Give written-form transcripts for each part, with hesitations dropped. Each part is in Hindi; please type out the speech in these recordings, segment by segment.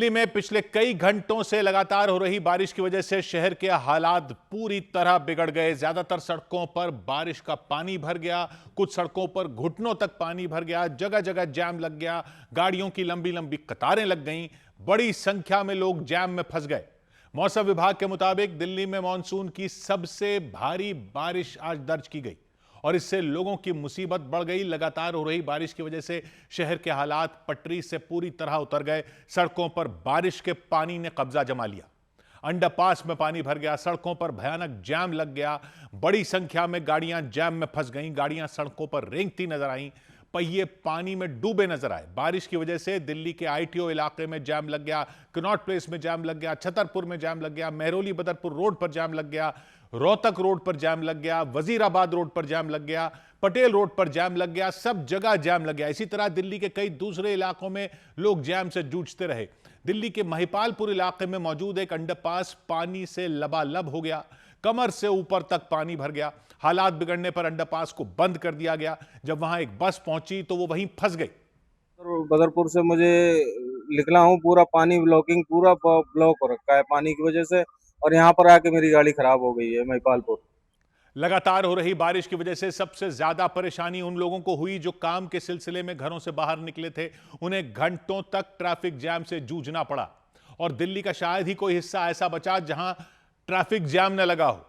दिल्ली में पिछले कई घंटों से लगातार हो रही बारिश की वजह से शहर के हालात पूरी तरह बिगड़ गए। ज्यादातर सड़कों पर बारिश का पानी भर गया, कुछ सड़कों पर घुटनों तक पानी भर गया, जगह जगह जाम लग गया, गाड़ियों की लंबी लंबी कतारें लग गईं, बड़ी संख्या में लोग जाम में फंस गए। मौसम विभाग के मुताबिक दिल्ली में मानसून की सबसे भारी बारिश आज दर्ज की गई और इससे लोगों की मुसीबत बढ़ गई। लगातार हो रही बारिश की वजह से शहर के हालात पटरी से पूरी तरह उतर गए। सड़कों पर बारिश के पानी ने कब्जा जमा लिया, अंडरपास में पानी भर गया, सड़कों पर भयानक जाम लग गया, बड़ी संख्या में गाड़ियां जाम में फंस गईं, गाड़ियां सड़कों पर रेंगती नजर आईं, पहिए पानी में डूबे नजर आए। बारिश की वजह से दिल्ली के आईटीओ इलाके में जाम लग गया, कनॉट प्लेस में जाम लग गया, छतरपुर में जाम लग गया, मेहरौली बदरपुर रोड पर जाम लग गया, रोहतक रोड पर जाम लग गया, वजीराबाद रोड पर जाम लग गया, पटेल रोड पर जाम लग गया, सब जगह जाम लग गया। इसी तरह दिल्ली के कई दूसरे इलाकों में लोग जाम से जूझते रहे। दिल्ली के महिपालपुर इलाके में मौजूद एक अंडरपास पानी से लबालब हो गया, कमर से ऊपर तक पानी भर गया। हालात बिगड़ने पर अंडरपास को बंद कर दिया गया। जब वहां एक बस पहुंची तो वो वहीं फंस गई। बदरपुर से मुझे निकला हूँ, पूरा पानी ब्लॉकिंग पूरा ब्लॉक हो रखा है पानी की वजह से। और यहाँ पर आके मेरी गाड़ी खराब हो गई है महिपालपुर। लगातार हो रही बारिश की वजह से सबसे ज्यादा परेशानी उन लोगों को हुई जो काम के सिलसिले में घरों से बाहर निकले थे। उन्हें घंटों तक ट्रैफिक जैम से जूझना पड़ा और दिल्ली का शायद ही कोई हिस्सा ऐसा बचा जहां ट्रैफिक जैम न लगा हो।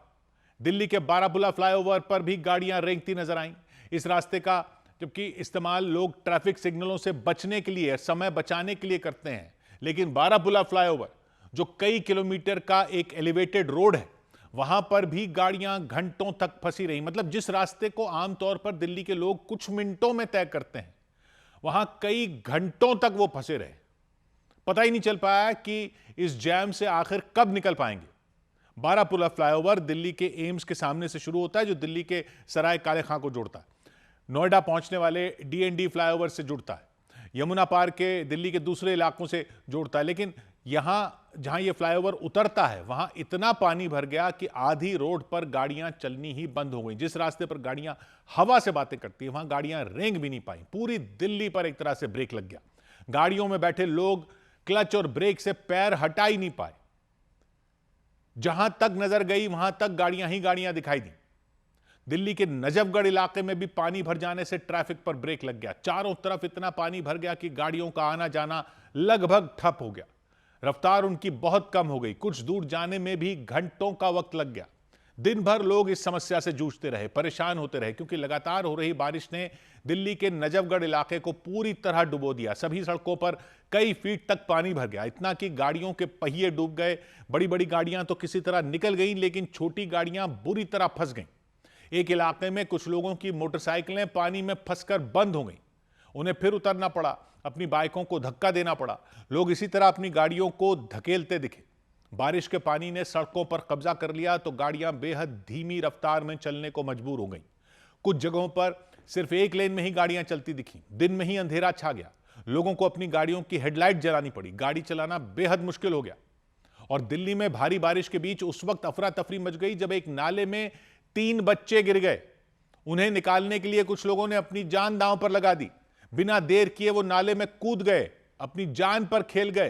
दिल्ली के बारापुला फ्लाईओवर पर भी गाड़ियां रेंगती नजर आईं। इस रास्ते का जबकि इस्तेमाल लोग ट्रैफिक सिग्नलों से बचने के लिए, समय बचाने के लिए करते हैं, लेकिन बारापुला फ्लाईओवर जो कई किलोमीटर का एक एलिवेटेड रोड है, वहां पर भी गाड़ियां घंटों तक फंसी रही। मतलब जिस रास्ते को आमतौर पर दिल्ली के लोग कुछ मिनटों में तय करते हैं, वहां कई घंटों तक वो फंसे रहे। पता ही नहीं चल पाया कि इस जैम से आखिर कब निकल पाएंगे। बारापुला फ्लाईओवर दिल्ली के एम्स के सामने से शुरू होता है, जो दिल्ली के सराय काले खां को जोड़ता है, नोएडा पहुंचने वाले डीएनडी फ्लाईओवर से जुड़ता है, यमुना पार के दिल्ली के दूसरे इलाकों से जोड़ता है। लेकिन यहां जहां ये फ्लाईओवर उतरता है वहां इतना पानी भर गया कि आधी रोड पर गाड़ियां चलनी ही बंद हो गई। जिस रास्ते पर गाड़ियां हवा से बातें करती है वहां गाड़ियां रेंग भी नहीं पाई। पूरी दिल्ली पर एक तरह से ब्रेक लग गया। गाड़ियों में बैठे लोग क्लच और ब्रेक से पैर हटा ही नहीं पाए। जहां तक नजर गई वहां तक गाड़ियां ही गाड़ियां दिखाई दी। दिल्ली के नजफगढ़ इलाके में भी पानी भर जाने से ट्रैफिक पर ब्रेक लग गया। चारों तरफ इतना पानी भर गया कि गाड़ियों का आना जाना लगभग ठप हो गया। रफ्तार उनकी बहुत कम हो गई। कुछ दूर जाने में भी घंटों का वक्त लग गया। दिन भर लोग इस समस्या से जूझते रहे, परेशान होते रहे, क्योंकि लगातार हो रही बारिश ने दिल्ली के नजफगढ़ इलाके को पूरी तरह डुबो दिया। सभी सड़कों पर कई फीट तक पानी भर गया, इतना कि गाड़ियों के पहिए डूब गए। बड़ी बड़ी गाड़ियां तो किसी तरह निकल गईं, लेकिन छोटी गाड़ियां बुरी तरह फंस गईं। एक इलाके में कुछ लोगों की मोटरसाइकिलें पानी में फंसकर बंद हो गईं। उन्हें फिर उतरना पड़ा, अपनी बाइकों को धक्का देना पड़ा। लोग इसी तरह अपनी गाड़ियों को धकेलते दिखे। बारिश के पानी ने सड़कों पर कब्जा कर लिया तो गाड़ियां बेहद धीमी रफ्तार में चलने को मजबूर हो गईं। कुछ जगहों पर सिर्फ एक लेन में ही गाड़ियां चलती दिखी। दिन में ही अंधेरा छा गया। लोगों को अपनी गाड़ियों की हेडलाइट जलानी पड़ी। गाड़ी चलाना बेहद मुश्किल हो गया। और दिल्ली में भारी बारिश के बीच उस वक्त अफरा तफरी मच गई जब एक नाले में 3 बच्चे गिर गए। उन्हें निकालने के लिए कुछ लोगों ने अपनी जान दांव पर लगा दी। बिना देर किए वो नाले में कूद गए, अपनी जान पर खेल गए।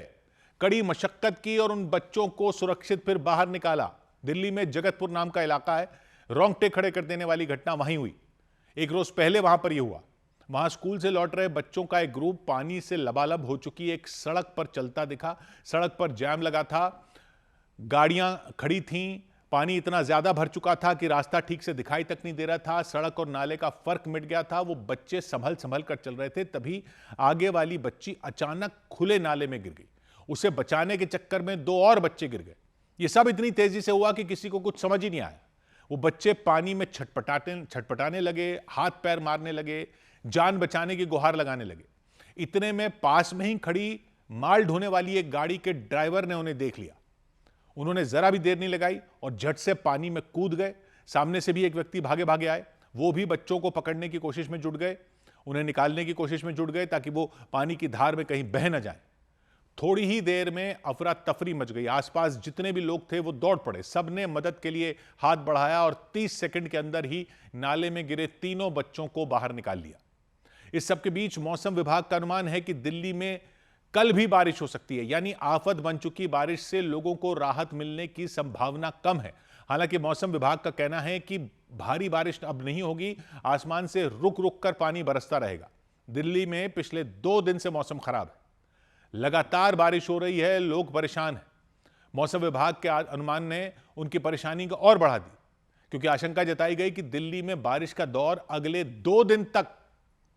कड़ी मशक्कत की और उन बच्चों को सुरक्षित फिर बाहर निकाला। दिल्ली में जगतपुर नाम का इलाका है। रोंगटे खड़े कर देने वाली घटना वहीं हुई। एक रोज पहले वहां पर यह हुआ। वहां स्कूल से लौट रहे बच्चों का एक ग्रुप पानी से लबालब हो चुकी एक सड़क पर चलता दिखा। सड़क पर जाम लगा था, गाड़ियां खड़ी थीं, पानी इतना ज्यादा भर चुका था कि रास्ता ठीक से दिखाई तक नहीं दे रहा था। सड़क और नाले का फर्क मिट गया था। वो बच्चे संभल संभल कर चल रहे थे, तभी आगे वाली बच्ची अचानक खुले नाले में गिर गई। उसे बचाने के चक्कर में 2 और बच्चे गिर गए। ये सब इतनी तेजी से हुआ कि किसी को कुछ समझ ही नहीं आया। वो बच्चे पानी में छटपटाने लगे, हाथ पैर मारने लगे, जान बचाने की गुहार लगाने लगे। इतने में पास में ही खड़ी माल ढोने वाली एक गाड़ी के ड्राइवर ने उन्हें देख लिया। उन्होंने जरा भी देर नहीं लगाई और झट से पानी में कूद गए। सामने से भी एक व्यक्ति भागे भागे आए। वो भी बच्चों को पकड़ने की कोशिश में जुट गए, उन्हें निकालने की कोशिश में जुट गए ताकि वो पानी की धार में कहीं बह न जाए। थोड़ी ही देर में अफरा तफरी मच गई। आसपास जितने भी लोग थे वो दौड़ पड़े। सबने मदद के लिए हाथ बढ़ाया और 30 सेकंड के अंदर ही नाले में गिरे तीनों बच्चों को बाहर निकाल लिया। इस सबके बीच मौसम विभाग का अनुमान है कि दिल्ली में कल भी बारिश हो सकती है, यानी आफत बन चुकी बारिश से लोगों को राहत मिलने की संभावना कम है। हालांकि मौसम विभाग का कहना है कि भारी बारिश अब नहीं होगी, आसमान से रुक रुक कर पानी बरसता रहेगा। दिल्ली में पिछले 2 दिन से मौसम खराब है, लगातार बारिश हो रही है, लोग परेशान हैं। मौसम विभाग के अनुमान ने उनकी परेशानी को और बढ़ा दी, क्योंकि आशंका जताई गई कि दिल्ली में बारिश का दौर अगले 2 दिन तक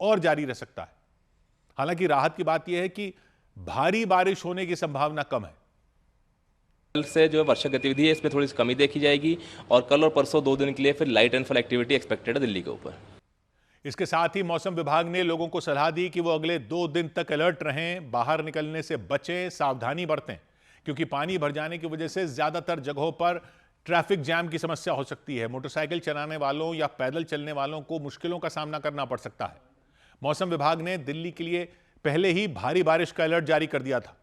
और जारी रह सकता है। हालांकि राहत की बात यह है कि भारी बारिश होने की संभावना कम है। कल से जो वर्षा गतिविधि है इसमें थोड़ी सी कमी देखी जाएगी और कल और परसों 2 दिन के लिए फिर light and fall activity expected है दिल्ली के ऊपर। इसके साथ ही मौसम विभाग ने लोगों को सलाह दी कि वो अगले 2 दिन तक अलर्ट रहें, बाहर निकलने से बचें, सावधानी बरतें, क्योंकि पानी भर जाने की वजह से ज्यादातर जगहों पर ट्रैफिक जैम की समस्या हो सकती है। मोटरसाइकिल चलाने वालों या पैदल चलने वालों को मुश्किलों का सामना करना पड़ सकता है। मौसम विभाग ने दिल्ली के लिए पहले ही भारी बारिश का अलर्ट जारी कर दिया था।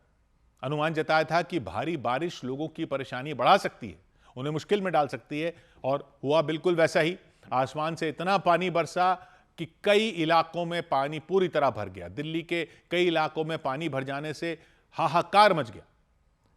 अनुमान जताया था कि भारी बारिश लोगों की परेशानी बढ़ा सकती है, उन्हें मुश्किल में डाल सकती है, और हुआ बिल्कुल वैसा ही। आसमान से इतना पानी बरसा कि कई इलाकों में पानी पूरी तरह भर गया। दिल्ली के कई इलाकों में पानी भर जाने से हाहाकार मच गया।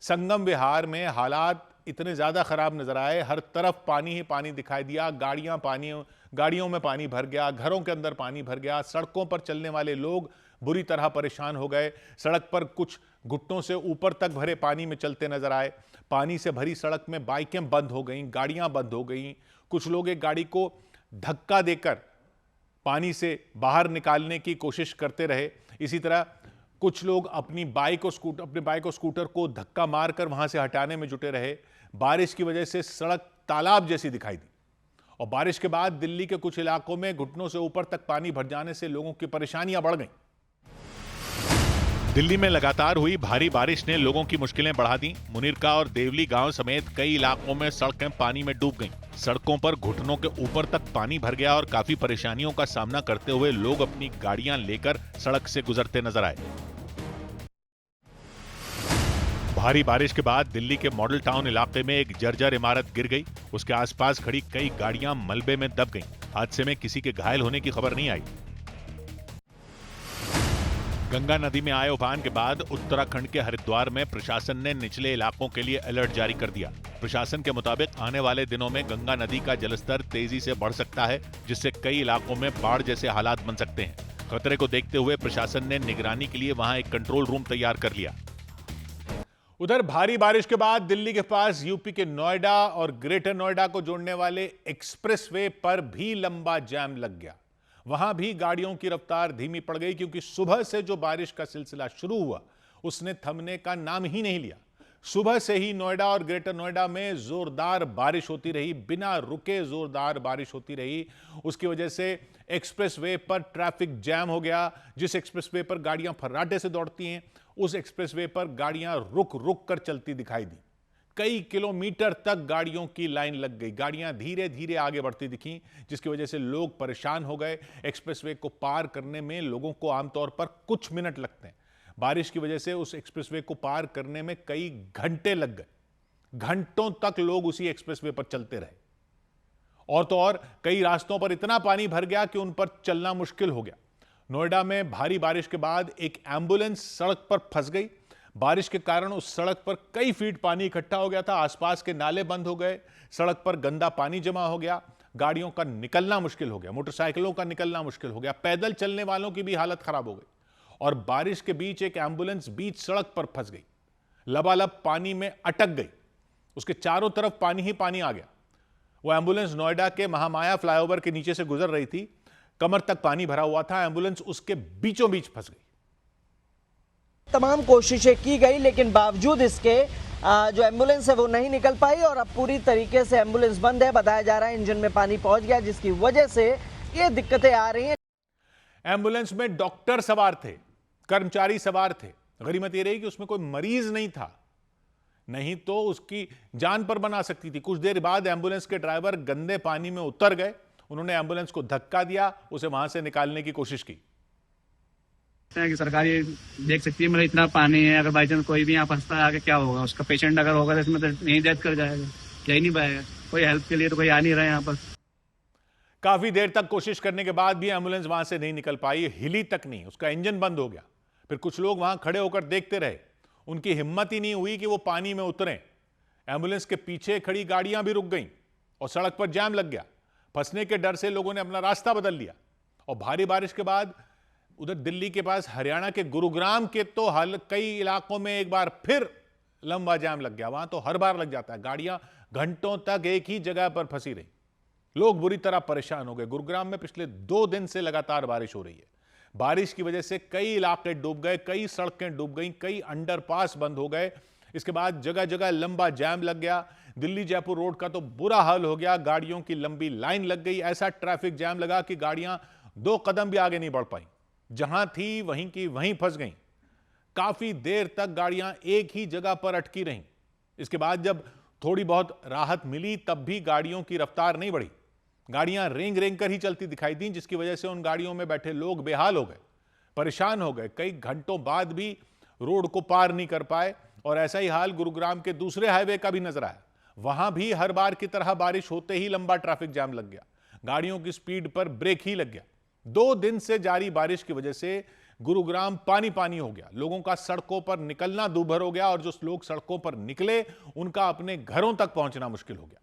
संगम विहार में हालात इतने ज्यादा खराब नजर आए, हर तरफ पानी ही पानी दिखाई दिया। गाड़ियों में पानी भर गया, घरों के अंदर पानी भर गया। सड़कों पर चलने वाले लोग बुरी तरह परेशान हो गए। सड़क पर कुछ घुटनों से ऊपर तक भरे पानी में चलते नजर आए। पानी से भरी सड़क में बाइकें बंद हो गईं, गाड़ियां बंद हो गईं। कुछ लोग एक गाड़ी को धक्का देकर पानी से बाहर निकालने की कोशिश करते रहे। इसी तरह कुछ लोग अपनी बाइक और स्कूटर को धक्का मारकर वहां से हटाने में जुटे रहे। बारिश की वजह से सड़क तालाब जैसी दिखाई दी, और बारिश के बाद दिल्ली के कुछ इलाकों में घुटनों से ऊपर तक पानी भर जाने से लोगों की परेशानियां बढ़ गईं। दिल्ली में लगातार हुई भारी बारिश ने लोगों की मुश्किलें बढ़ा दी। मुनीरका और देवली गांव समेत कई इलाकों में सड़कें पानी में डूब गईं। सड़कों पर घुटनों के ऊपर तक पानी भर गया और काफी परेशानियों का सामना करते हुए लोग अपनी गाड़ियां लेकर सड़क से गुजरते नजर आए। भारी बारिश के बाद दिल्ली के मॉडल टाउन इलाके में एक जर्जर इमारत गिर गई। उसके आसपास खड़ी कई गाड़ियां मलबे में दब गईं। हादसे में किसी के घायल होने की खबर नहीं आई। गंगा नदी में आए उफान के बाद उत्तराखंड के हरिद्वार में प्रशासन ने निचले इलाकों के लिए अलर्ट जारी कर दिया। प्रशासन के मुताबिक आने वाले दिनों में गंगा नदी का जलस्तर तेजी से बढ़ सकता है, जिससे कई इलाकों में बाढ़ जैसे हालात बन सकते हैं। खतरे को देखते हुए प्रशासन ने निगरानी के लिए वहां एक कंट्रोल रूम तैयार कर लिया। उधर भारी बारिश के बाद दिल्ली के पास यूपी के नोएडा और ग्रेटर नोएडा को जोड़ने वाले एक्सप्रेसवे पर भी लंबा जाम लग गया। वहां भी गाड़ियों की रफ्तार धीमी पड़ गई, क्योंकि सुबह से जो बारिश का सिलसिला शुरू हुआ उसने थमने का नाम ही नहीं लिया। सुबह से ही नोएडा और ग्रेटर नोएडा में जोरदार बारिश होती रही, बिना रुके जोरदार बारिश होती रही। उसकी वजह से एक्सप्रेसवे पर ट्रैफिक जैम हो गया। जिस एक्सप्रेसवे पर गाड़ियां फर्राटे से दौड़ती हैं, उस एक्सप्रेसवे पर गाड़ियां रुक रुक कर चलती दिखाई दी। कई किलोमीटर तक गाड़ियों की लाइन लग गई। गाड़ियां धीरे धीरे आगे बढ़ती दिखीं, जिसकी वजह से लोग परेशान हो गए। एक्सप्रेसवे को पार करने में लोगों को आमतौर पर कुछ मिनट लगते हैं। बारिश की वजह से उस एक्सप्रेसवे को पार करने में कई घंटे लग गए। घंटों तक लोग उसी एक्सप्रेसवे पर चलते रहे। और तो और कई रास्तों पर इतना पानी भर गया कि उन पर चलना मुश्किल हो गया। नोएडा में भारी बारिश के बाद एक एम्बुलेंस सड़क पर फंस गई। बारिश के कारण उस सड़क पर कई फीट पानी इकट्ठा हो गया था। आसपास के नाले बंद हो गए, सड़क पर गंदा पानी जमा हो गया। गाड़ियों का निकलना मुश्किल हो गया, मोटरसाइकिलों का निकलना मुश्किल हो गया, पैदल चलने वालों की भी हालत खराब हो गई। और बारिश के बीच एक एम्बुलेंस बीच सड़क पर फंस गई, लबालब पानी में अटक गई। उसके चारों तरफ पानी ही पानी आ गया। वो एम्बुलेंस नोएडा के महामाया फ्लाईओवर के नीचे से गुजर रही थी। कमर तक पानी भरा हुआ था। एम्बुलेंस उसके बीचों बीच फंस गई। तमाम कोशिशें की गई, लेकिन बावजूद इसके जो एम्बुलेंस है वो नहीं निकल पाई और अब पूरी तरीके से एम्बुलेंस बंद है। बताया जा रहा है इंजन में पानी पहुंच गया, जिसकी वजह से ये दिक्कतें आ रही हैं। एम्बुलेंस में डॉक्टर सवार थे, कर्मचारी सवार थे। गनीमत ये रही कि उसमें कोई मरीज नहीं था, नहीं तो उसकी जान पर बना सकती थी। कुछ देर बाद एम्बुलेंस के ड्राइवर गंदे पानी में उतर गए। उन्होंने एम्बुलेंस को धक्का दिया, उसे वहां से निकालने की कोशिश की। कि सरकार ये देख सकती है, मतलब इतना पानी है, अगर बाई चांस कोई भी यहाँ फंसता है आगे क्या होगा, उसका पेशेंट अगर होगा तो इसमें तो नहीं डेथ कर जाएगा, जा ही नहीं पाएगा। कोई हेल्प के लिए तो कोई आ नहीं रहा है यहाँ पर। काफी देर तक कोशिश करने के बाद भी एम्बुलेंस वहां से नहीं निकल पाई, हिली तक नहीं। उसका इंजन बंद हो गया। फिर कुछ लोग वहां खड़े होकर देखते रहे। उनकी हिम्मत ही नहीं हुई कि वो पानी में उतरें। एम्बुलेंस के पीछे खड़ी गाड़ियां भी रुक गईं और सड़क पर जाम लग गया। फंसने के डर से लोगों ने अपना रास्ता बदल लिया। और भारी बारिश के बाद उधर दिल्ली के पास हरियाणा के गुरुग्राम के तो कई इलाकों में एक बार फिर लंबा जाम लग गया। वहां तो हर बार लग जाता है। गाड़ियां घंटों तक एक ही जगह पर फंसी रही। लोग बुरी तरह परेशान हो गए। गुरुग्राम में पिछले 2 दिन से लगातार बारिश हो रही है। बारिश की वजह से कई इलाके डूब गए, कई सड़कें डूब गई, कई अंडरपास बंद हो गए। इसके बाद जगह जगह लंबा जाम लग गया। दिल्ली जयपुर रोड का तो बुरा हाल हो गया। गाड़ियों की लंबी लाइन लग गई। ऐसा ट्रैफिक जाम लगा कि गाड़ियां 2 कदम भी आगे नहीं बढ़ पाई। जहां थी वहीं की वहीं फंस गईं। काफी देर तक गाड़ियां एक ही जगह पर अटकी रहीं। इसके बाद जब थोड़ी बहुत राहत मिली तब भी गाड़ियों की रफ्तार नहीं बढ़ी। गाड़ियां रेंग रेंग कर ही चलती दिखाई दी, जिसकी वजह से उन गाड़ियों में बैठे लोग बेहाल हो गए, परेशान हो गए। कई घंटों बाद भी रोड को पार नहीं कर पाए। और ऐसा ही हाल गुरुग्राम के दूसरे हाईवे का भी नजर आया। वहां भी हर बार की तरह बारिश होते ही लंबा ट्रैफिक जाम लग गया। गाड़ियों की स्पीड पर ब्रेक ही लग गया। 2 दिन से जारी बारिश की वजह से गुरुग्राम पानी पानी हो गया। लोगों का सड़कों पर निकलना दूभर हो गया और जो लोग सड़कों पर निकले उनका अपने घरों तक पहुंचना मुश्किल हो गया।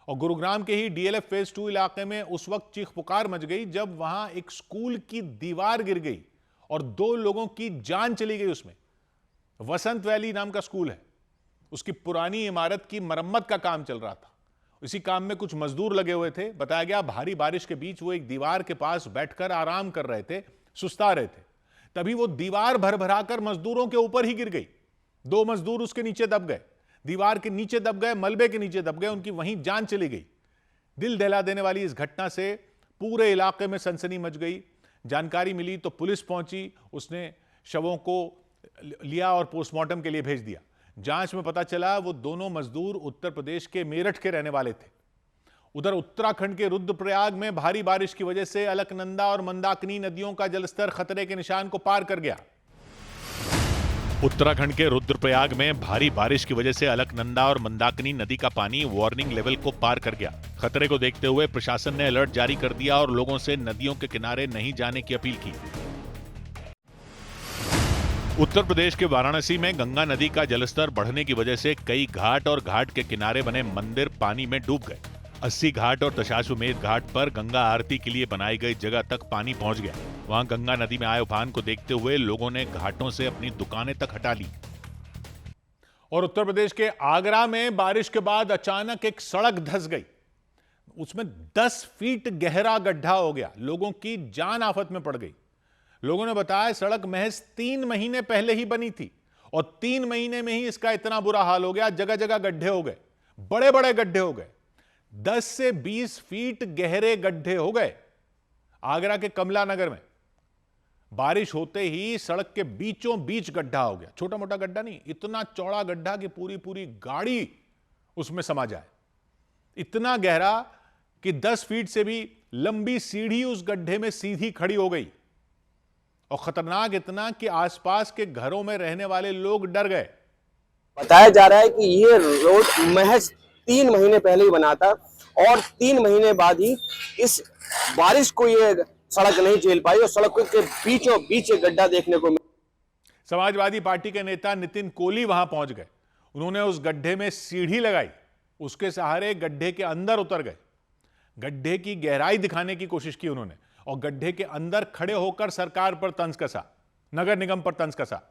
और गुरुग्राम के ही डीएलएफ फेज 2 इलाके में उस वक्त चीख पुकार मच गई जब वहां एक स्कूल की दीवार गिर गई और 2 लोगों की जान चली गई। उसमें वसंत वैली नाम का स्कूल है। उसकी पुरानी इमारत की मरम्मत का काम चल रहा था। इसी काम में कुछ मजदूर लगे हुए थे। बताया गया भारी बारिश के बीच वो एक दीवार के पास बैठकर आराम कर रहे थे, सुस्ता रहे थे। तभी वो दीवार भरभराकर मजदूरों के ऊपर ही गिर गई। 2 मजदूर उसके नीचे दब गए, दीवार के नीचे दब गए, मलबे के नीचे दब गए। उनकी वहीं जान चली गई। दिल दहला देने वाली इस घटना से पूरे इलाके में सनसनी मच गई। जानकारी मिली तो पुलिस पहुंची। उसने शवों को लिया और पोस्टमार्टम के लिए भेज दिया। जांच में पता चला वो दोनों मजदूर उत्तर प्रदेश के मेरठ के रहने वाले थे। उधर उत्तराखंड के रुद्रप्रयाग में भारी बारिश की वजह से अलकनंदा और मंदाकिनी नदियों का जलस्तर खतरे के निशान को पार कर गया। उत्तराखंड के रुद्रप्रयाग में भारी बारिश की वजह से अलकनंदा और मंदाकिनी नदी का पानी वार्निंग लेवल को पार कर गया। खतरे को देखते हुए प्रशासन ने अलर्ट जारी कर दिया और लोगों से नदियों के किनारे नहीं जाने की अपील की। उत्तर प्रदेश के वाराणसी में गंगा नदी का जलस्तर बढ़ने की वजह से कई घाट और घाट के किनारे बने मंदिर पानी में डूब गए। 80 घाट और दशाश्वमेध घाट पर गंगा आरती के लिए बनाई गई जगह तक पानी पहुंच गया। वहां गंगा नदी में आए उफान को देखते हुए लोगों ने घाटों से अपनी दुकानें तक हटा ली। और उत्तर प्रदेश के आगरा में बारिश के बाद अचानक एक सड़क धंस गई। उसमें 10 फीट गहरा गड्ढा हो गया। लोगों की जान आफत में पड़ गई। लोगों ने बताया सड़क महज 3 महीने पहले ही बनी थी और 3 महीने में ही इसका इतना बुरा हाल हो गया। जगह जगह गड्ढे हो गए, बड़े बड़े गड्ढे हो गए। 10 से 20 फीट गहरे गड्ढे हो गए। आगरा के कमला नगर में बारिश होते ही सड़क के बीचों बीच गड्ढा हो गया। छोटा मोटा गड्ढा नहीं, इतना चौड़ा गड्ढा कि पूरी पूरी गाड़ी उसमें समा जाए। इतना गहरा कि 10 फीट से भी लंबी सीढ़ी उस गड्ढे में सीधी खड़ी हो गई। और खतरनाक इतना कि आसपास के घरों में रहने वाले लोग डर गए। बताया जा रहा है कि ये रोड महज 3 महीने पहले ही बना था और 3 महीने बाद ही इस बारिश को ये सड़क नहीं झेल पाई और सड़क के बीचों बीच एक गड्ढा देखने को मिला। समाजवादी पार्टी के नेता नितिन कोहली वहां पहुंच गए। उन्होंने उस गड्ढे में सीढ़ी लगाई, उसके सहारे गड्ढे के अंदर उतर गए। गड्ढे की गहराई दिखाने की कोशिश की उन्होंने और गड्ढे के अंदर खड़े होकर सरकार पर तंज कसा, नगर निगम पर तंज कसा।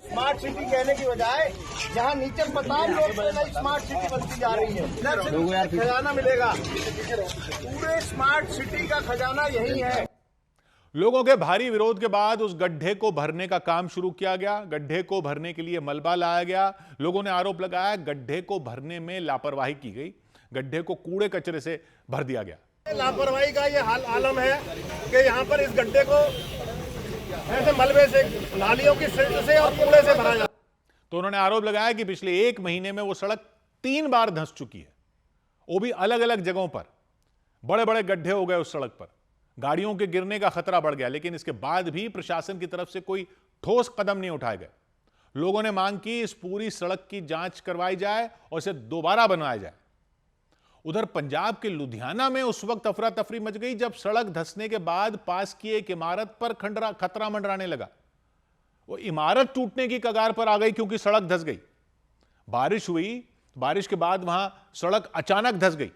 स्मार्ट सिटी कहने की बजाय जहां नीचे 50 लोग नई स्मार्ट सिटी बनती जा रही है, खजाना मिलेगा। पूरे स्मार्ट सिटी का खजाना यही है। लोगों के भारी विरोध के बाद उस गड्ढे को भरने का काम शुरू किया गया। गड्ढे को भरने के लिए मलबा लाया गया। लोगों ने आरोप लगाया गड्ढे को भरने में लापरवाही की गई। गड्ढे को कूड़े कचरे से भर दिया गया। लापरवाही का ये आलम है कि यहाँ पर इस गड्ढे को ऐसे मलबे से, नालियों की सिल्ट से और कूड़े से भरा जाता। तो उन्होंने आरोप लगाया कि पिछले 1 महीने में वो सड़क 3 बार धंस चुकी है, वो भी अलग अलग जगहों पर। बड़े बड़े गड्ढे हो गए उस सड़क पर, गाड़ियों के गिरने का खतरा बढ़ गया। लेकिन इसके बाद भी प्रशासन की तरफ से कोई ठोस कदम नहीं उठाए गए। लोगों ने मांग की इस पूरी सड़क की जांच करवाई जाए और इसे दोबारा बनवाया जाए। उधर पंजाब के लुधियाना में उस वक्त अफरा तफरी मच गई जब सड़क धंसने के बाद पास की एक इमारत पर खतरा मंडराने लगा। वो इमारत टूटने की कगार पर आ गई क्योंकि सड़क धंस गई। बारिश हुई, बारिश के बाद वहां सड़क अचानक धंस गई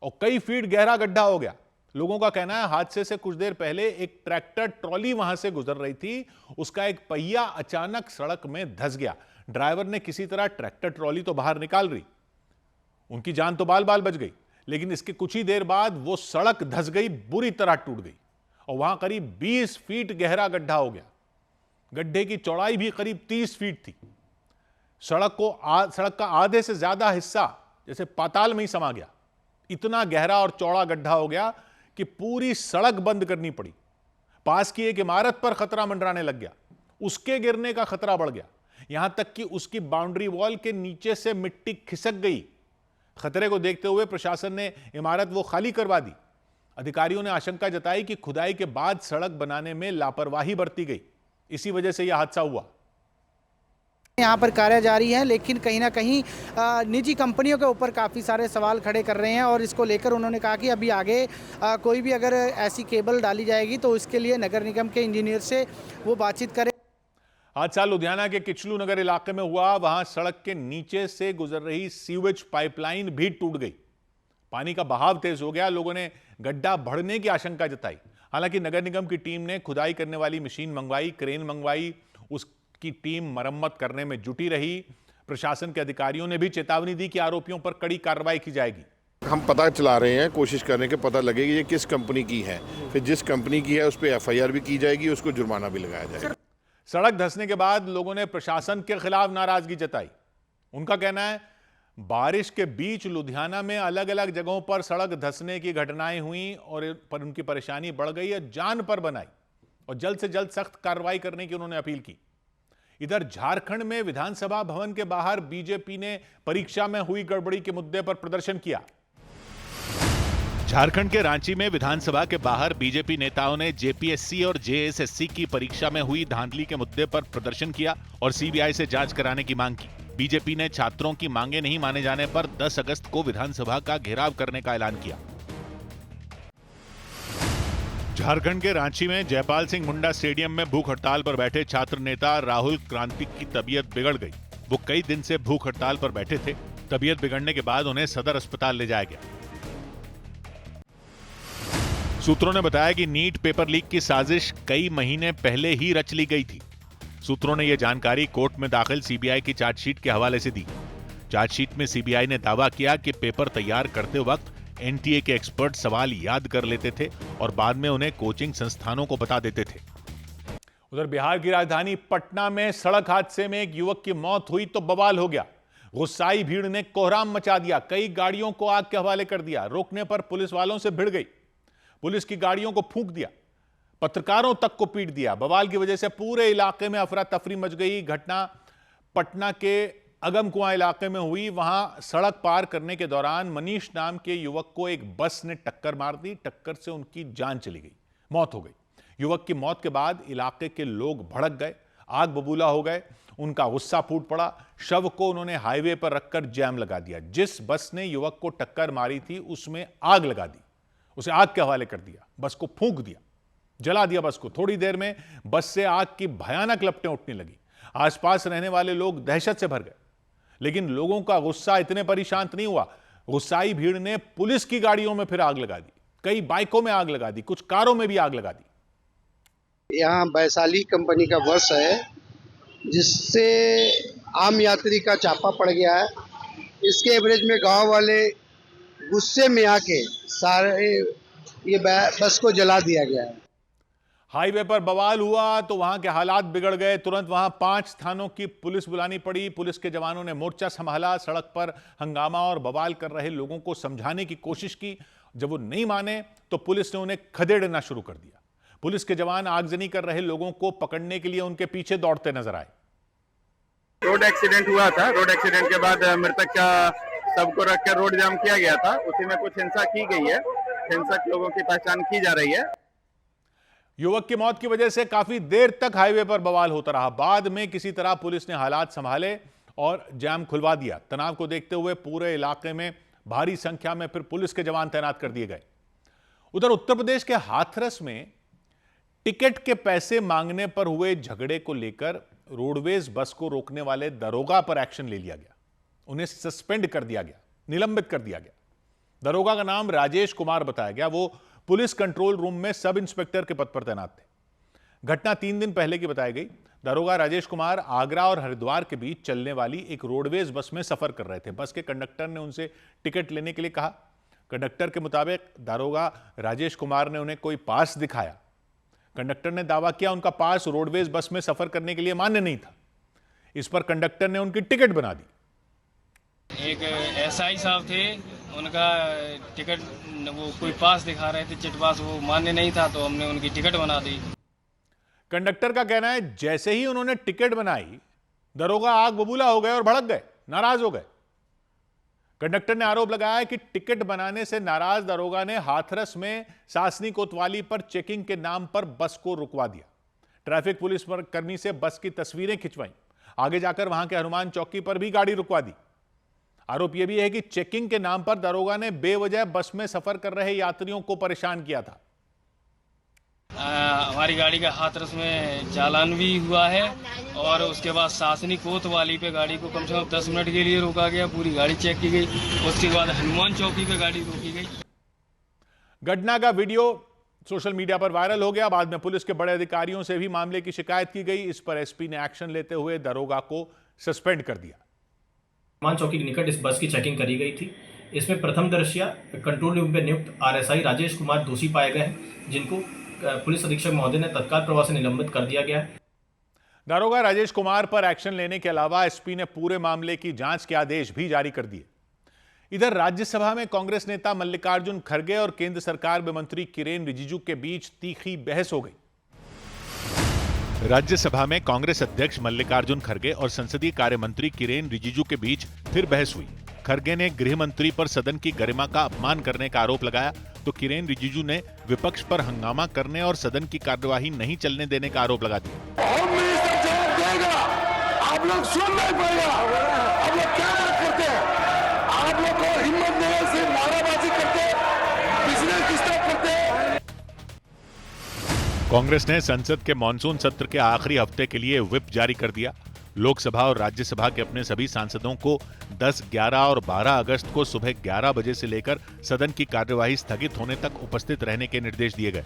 और कई फीट गहरा गड्ढा हो गया। लोगों का कहना है हादसे से कुछ देर पहले एक ट्रैक्टर ट्रॉली वहां से गुजर रही थी, उसका एक पहिया अचानक सड़क में धंस गया। ड्राइवर ने किसी तरह ट्रैक्टर ट्रॉली तो बाहर निकाल ली, उनकी जान तो बाल बाल बच गई, लेकिन इसके कुछ ही देर बाद वो सड़क धंस गई, बुरी तरह टूट गई और वहां करीब 20 फीट गहरा गड्ढा हो गया। गड्ढे की चौड़ाई भी करीब 30 फीट थी। सड़क का आधे से ज्यादा हिस्सा जैसे पाताल में ही समा गया। इतना गहरा और चौड़ा गड्ढा हो गया कि पूरी सड़क बंद करनी पड़ी। पास की एक इमारत पर खतरा मंडराने लग गया, उसके गिरने का खतरा बढ़ गया, यहां तक कि उसकी बाउंड्री वॉल के नीचे से मिट्टी खिसक गई। खतरे को देखते हुए प्रशासन ने इमारत वो खाली करवा दी। अधिकारियों ने आशंका जताई कि खुदाई के बाद सड़क बनाने में लापरवाही बरती गई, इसी वजह से यह हादसा हुआ। यहाँ पर कार्य जारी है, लेकिन कहीं ना कहीं निजी कंपनियों के ऊपर काफ़ी सारे सवाल खड़े कर रहे हैं और इसको लेकर उन्होंने कहा कि अभी आगे कोई भी अगर ऐसी केबल डाली जाएगी तो इसके लिए नगर निगम के इंजीनियर से वो बातचीत करें। हादसा लुधियाना के किचलू नगर इलाके में हुआ। वहां सड़क के नीचे से गुजर रही सीवेज पाइपलाइन भी टूट गई। पानी का बहाव तेज हो गया, लोगों ने गड्ढा बढ़ने की आशंका जताई। हालांकि नगर निगम की टीम ने खुदाई करने वाली मशीन मंगवाई, क्रेन मंगवाई, उसकी टीम मरम्मत करने में जुटी रही। प्रशासन के अधिकारियों ने भी चेतावनी दी कि आरोपियों पर कड़ी कार्रवाई की जाएगी। हम पता चला रहे हैं, कोशिश करने के पता लगेगी ये किस कंपनी की है, फिर जिस कंपनी की है उस पर FIR भी की जाएगी, उसको जुर्माना भी लगाया जाएगा। सड़क धंसने के बाद लोगों ने प्रशासन के खिलाफ नाराजगी जताई। उनका कहना है बारिश के बीच लुधियाना में अलग अलग जगहों पर सड़क धंसने की घटनाएं हुई और पर उनकी परेशानी बढ़ गई है, जान पर बनाई और जल्द से जल्द सख्त कार्रवाई करने की उन्होंने अपील की। इधर झारखंड में विधानसभा भवन के बाहर बीजेपी ने परीक्षा में हुई गड़बड़ी के मुद्दे पर प्रदर्शन किया। झारखंड के रांची में विधानसभा के बाहर बीजेपी नेताओं ने JPSC और JSSC की परीक्षा में हुई धांधली के मुद्दे पर प्रदर्शन किया और CBI से जांच कराने की मांग की। बीजेपी ने छात्रों की मांगे नहीं माने जाने पर 10 अगस्त को विधानसभा का घेराव करने का ऐलान किया। झारखंड के रांची में जयपाल सिंह मुंडा स्टेडियम में भूख हड़ताल पर बैठे छात्र नेता राहुल क्रांतिक की तबीयत बिगड़ गई। वो कई दिन से भूख हड़ताल पर बैठे थे। तबीयत बिगड़ने के बाद उन्हें सदर अस्पताल ले जाया गया। सूत्रों ने बताया कि नीट पेपर लीक की साजिश कई महीने पहले ही रच ली गई थी। सूत्रों ने यह जानकारी कोर्ट में दाखिल CBI की चार्जशीट के हवाले से दी। चार्जशीट में CBI ने दावा किया कि पेपर तैयार करते वक्त NTA के एक्सपर्ट सवाल याद कर लेते थे और बाद में उन्हें कोचिंग संस्थानों को बता देते थे। उधर बिहार की राजधानी पटना में सड़क हादसे में एक युवक की मौत हुई तो बवाल हो गया। गुस्साई भीड़ ने कोहराम मचा दिया, कई गाड़ियों को आग के हवाले कर दिया। रोकने पर पुलिस वालों से भिड़ गई, पुलिस की गाड़ियों को फूंक दिया, पत्रकारों तक को पीट दिया। बवाल की वजह से पूरे इलाके में अफरा तफरी मच गई। घटना पटना के अगम कुआं इलाके में हुई। वहां सड़क पार करने के दौरान मनीष नाम के युवक को एक बस ने टक्कर मार दी। टक्कर से उनकी जान चली गई, मौत हो गई। युवक की मौत के बाद इलाके के लोग भड़क गए, आग बबूला हो गए, उनका गुस्सा फूट पड़ा। शव को उन्होंने हाईवे पर रखकर जैम लगा दिया। जिस बस ने युवक को टक्कर मारी थी उसमें आग लगा दी, उसे आग के हवाले कर दिया, बस को फूंक दिया, जला दिया बस को। थोड़ी देर में बस से आग की भयानक लपटें उठने लगी। आसपास रहने वाले लोग दहशत से भर गए, लेकिन लोगों का गुस्सा इतने पर ही शांत नहीं हुआ। गुस्साई भीड़ ने पुलिस की गाड़ियों में फिर आग लगा दी, कई बाइकों में आग लगा दी, कुछ कारों में भी आग लगा दी। यहाँ वैशाली कंपनी का बस है जिससे आम यात्री का चापा पड़ गया है। इसके एवरेज में गांव वाले गुस्से में आके सारे ये बस को जला दिया गया है। हाईवे पर बवाल हुआ तो वहां के हालात बिगड़ गए। तुरंत वहां 5 थानों की पुलिस बुलानी पड़ी। पुलिस के जवानों ने मोर्चा संभाला, सड़क पर हंगामा और बवाल कर रहे लोगों को समझाने की कोशिश की। जब वो नहीं माने तो पुलिस ने उन्हें खदेड़ना शुरू कर दिया। पुलिस के जवान आगजनी कर रहे लोगों को पकड़ने के लिए उनके पीछे दौड़ते नजर आए। रोड एक्सीडेंट हुआ था। रोड एक्सीडेंट के बाद मृतक का सबको रखकर रोड जाम किया गया था। उसी में कुछ हिंसा की गई है। हिंसक लोगों की पहचान की जा रही है। युवक की मौत की वजह से काफी देर तक हाईवे पर बवाल होता रहा। बाद में किसी तरह पुलिस ने हालात संभाले और जाम खुलवा दिया। तनाव को देखते हुए पूरे इलाके में भारी संख्या में फिर पुलिस के जवान तैनात कर दिए गए। उधर उत्तर प्रदेश के हाथरस में टिकट के पैसे मांगने पर हुए झगड़े को लेकर रोडवेज बस को रोकने वाले दरोगा पर एक्शन ले लिया गया। उन्हें सस्पेंड कर दिया गया, निलंबित कर दिया गया। दरोगा का नाम राजेश कुमार बताया गया। वो पुलिस कंट्रोल रूम में सब इंस्पेक्टर के पद पर तैनात थे। घटना 3 दिन पहले की बताई गई। दरोगा राजेश कुमार आगरा और हरिद्वार के बीच चलने वाली एक रोडवेज बस में सफर कर रहे थे। बस के कंडक्टर ने उनसे टिकट लेने के लिए कहा। कंडक्टर के मुताबिक दरोगा राजेश कुमार ने उन्हें कोई पास दिखाया। कंडक्टर ने दावा किया उनका पास रोडवेज बस में सफर करने के लिए मान्य नहीं था। इस पर कंडक्टर ने उनकी टिकट बना दी। एक एसआई साहब थे, उनका टिकट वो कोई पास दिखा रहे थे, चिट पास, वो मान्य नहीं था, तो हमने उनकी टिकट बना दी। कंडक्टर का कहना है जैसे ही उन्होंने टिकट बनाई, दरोगा आग बबूला हो गए और भड़क गए, नाराज हो गए। कंडक्टर ने आरोप लगाया कि टिकट बनाने से नाराज दरोगा ने हाथरस में सासनी कोतवाली पर चेकिंग के नाम पर बस को रुकवा दिया। ट्रैफिक पुलिस कर्मी से बस की तस्वीरें खिंचवाई। आगे जाकर वहां के हनुमान चौकी पर भी गाड़ी रुकवा दी। आरोप यह भी है कि चेकिंग के नाम पर दरोगा ने बेवजह बस में सफर कर रहे यात्रियों को परेशान किया था। हमारी गाड़ी का हाथरस में चालान भी हुआ है और उसके बाद सासनी कोतवाली पे गाड़ी को कम से कम 10 मिनट के लिए रोका गया, पूरी गाड़ी चेक की गई। उसके बाद हनुमान चौकी पे गाड़ी रोकी गई। घटना का वीडियो सोशल मीडिया पर वायरल हो गया। बाद में पुलिस के बड़े अधिकारियों से भी मामले की शिकायत की गई। इस पर एसपी ने एक्शन लेते हुए दरोगा को सस्पेंड कर दिया। हनुमान चौकी के निकट इस बस की चेकिंग करी गई थी। इसमें प्रथमदर्शिया कंट्रोल रूम में नियुक्त आरएसआई राजेश कुमार दोषी पाए गए हैं, जिनको पुलिस अधीक्षक महोदय ने तत्काल प्रभाव से निलंबित कर दिया गया है। दरोगा राजेश कुमार पर एक्शन लेने के अलावा एसपी ने पूरे मामले की जांच के आदेश भी जारी कर दिए। इधर राज्यसभा में कांग्रेस नेता मल्लिकार्जुन खड़गे और केंद्र सरकार में मंत्री किरेन रिजिजू के बीच तीखी बहस हो गई। राज्यसभा में कांग्रेस अध्यक्ष मल्लिकार्जुन खड़गे और संसदीय कार्य मंत्री किरेन रिजिजू के बीच फिर बहस हुई। खड़गे ने गृह मंत्री पर सदन की गरिमा का अपमान करने का आरोप लगाया, तो किरेन रिजिजू ने विपक्ष पर हंगामा करने और सदन की कार्यवाही नहीं चलने देने का आरोप लगा दिया। आप लोग सुन नहीं पाएगा, आप लोग क्या बात करते हैं? आप लोग को हिम्मत देने से नाराबाजी करते, बिजनेस डिस्टर्ब करते। कांग्रेस ने संसद के मॉनसून सत्र के आखिरी हफ्ते के लिए व्हिप जारी कर दिया। लोकसभा और राज्यसभा के अपने सभी सांसदों को 10, 11 और 12 अगस्त को सुबह 11 बजे से लेकर सदन की कार्यवाही स्थगित होने तक उपस्थित रहने के निर्देश दिए गए।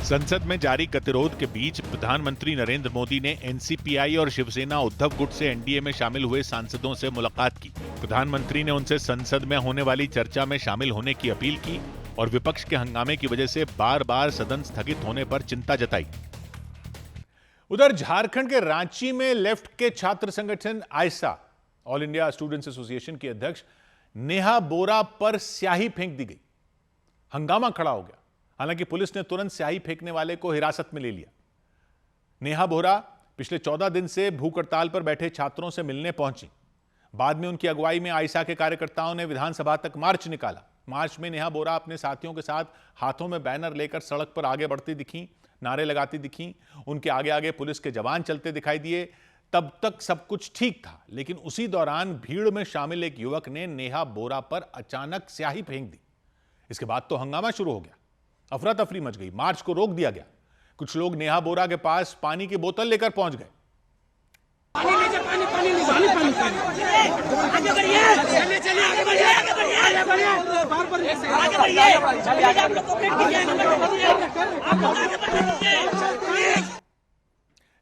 संसद में जारी गतिरोध के बीच प्रधानमंत्री नरेंद्र मोदी ने एनसीपीआई और शिवसेना उद्धव गुट से एनडीए में शामिल हुए सांसदों से मुलाकात की। प्रधानमंत्री ने उनसे संसद में होने वाली चर्चा में शामिल होने की अपील की और विपक्ष के हंगामे की वजह से बार-बार सदन स्थगित होने पर चिंता जताई। उधर झारखंड के रांची में लेफ्ट के छात्र संगठन आयसा, ऑल इंडिया स्टूडेंट्स एसोसिएशन की अध्यक्ष नेहा बोरा पर स्याही फेंक दी गई। हंगामा खड़ा हो गया। हालांकि पुलिस ने तुरंत स्याही फेंकने वाले को हिरासत में ले लिया। नेहा बोरा पिछले 14 दिन से भूख हड़ताल पर बैठे छात्रों से मिलने पहुंची। बाद में उनकी अगुवाई में आयसा के कार्यकर्ताओं ने विधानसभा तक मार्च निकाला। मार्च में नेहा बोरा अपने साथियों के साथ हाथों में बैनर लेकर सड़क पर आगे बढ़ती दिखी, नारे लगाती दिखी। उनके आगे आगे पुलिस के जवान चलते दिखाई दिए। तब तक सब कुछ ठीक था, लेकिन उसी दौरान भीड़ में शामिल एक युवक ने नेहा बोरा पर अचानक स्याही फेंक दी। इसके बाद तो हंगामा शुरू हो गया, अफरा तफरी मच गई। मार्च को रोक दिया गया। कुछ लोग नेहा बोरा के पास पानी की बोतल लेकर पहुंच गए।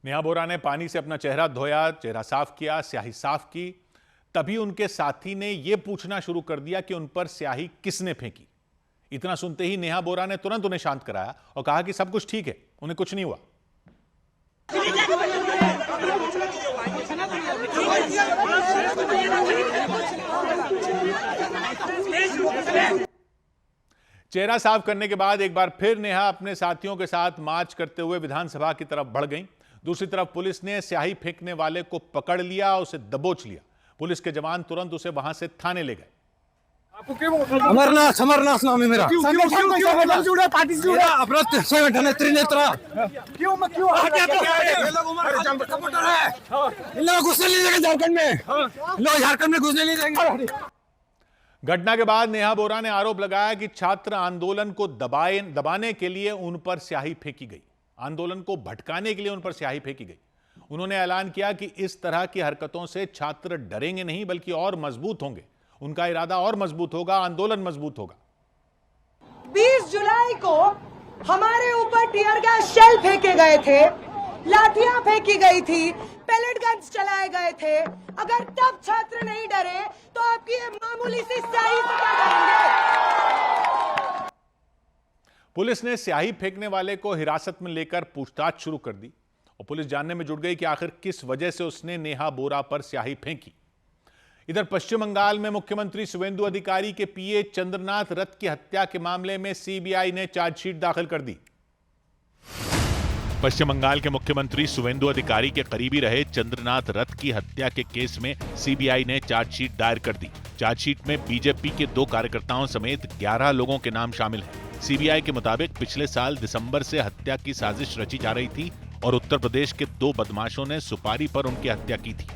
नेहा बोरा ने पानी से अपना चेहरा धोया, चेहरा साफ किया, स्याही साफ की। तभी उनके साथी ने यह पूछना शुरू कर दिया कि उन पर स्याही किसने फेंकी। इतना सुनते ही नेहा बोरा ने तुरंत उन्हें शांत कराया और कहा कि सब कुछ ठीक है, उन्हें कुछ नहीं हुआ। चेहरा साफ करने के बाद एक बार फिर नेहा अपने साथियों के साथ मार्च करते हुए विधानसभा की तरफ बढ़ गईं। दूसरी तरफ पुलिस ने स्याही फेंकने वाले को पकड़ लिया, उसे दबोच लिया। पुलिस के जवान तुरंत उसे वहां से थाने ले गए। अमरनाथ नाम है मेरा। पार्टी से जुड़ा अपना संगठन है त्रिनेत्रा। क्यों इन लोग घुसने नहीं देंगे झारखंड में। लोग झारखंड में घुसने नहीं देंगे। घटना के बाद नेहा बोरा ने आरोप लगाया कि छात्र आंदोलन को दबाने के लिए उन पर स्याही फेंकी गई, आंदोलन को भटकाने के लिए उन पर स्याही फेंकी गई। उन्होंने ऐलान किया कि इस तरह की हरकतों से छात्र डरेंगे नहीं बल्कि और मजबूत होंगे, उनका इरादा और मजबूत होगा, आंदोलन मजबूत होगा। 20 जुलाई को हमारे ऊपर टीयर गैस शेल फेंके गए थे, लाठियां फेंकी गई थी, पेलेट गन्स चलाए गए थे। अगर तब छात्र नहीं डरे तो आपकी ये मामूली सी स्याही से क्या डरेंगे? पुलिस ने स्याही फेंकने वाले को हिरासत में लेकर पूछताछ शुरू कर दी और पुलिस जानने में जुट गई कि आखिर किस वजह से उसने नेहा बोरा पर स्याही फेंकी। इधर पश्चिम बंगाल में मुख्यमंत्री शुवेंदु अधिकारी के पीए चंद्रनाथ रथ की हत्या के मामले में सीबीआई ने चार्जशीट दाखिल कर दी। पश्चिम बंगाल के मुख्यमंत्री शुवेंदु अधिकारी के करीबी रहे चंद्रनाथ रथ की हत्या के केस में सीबीआई ने चार्जशीट दायर कर दी। चार्जशीट में बीजेपी के 2 कार्यकर्ताओं समेत 11 लोगों के नाम शामिल हैं। सीबीआई के मुताबिक पिछले साल दिसंबर से हत्या की साजिश रची जा रही थी और उत्तर प्रदेश के 2 बदमाशों ने सुपारी पर उनकी हत्या की थी।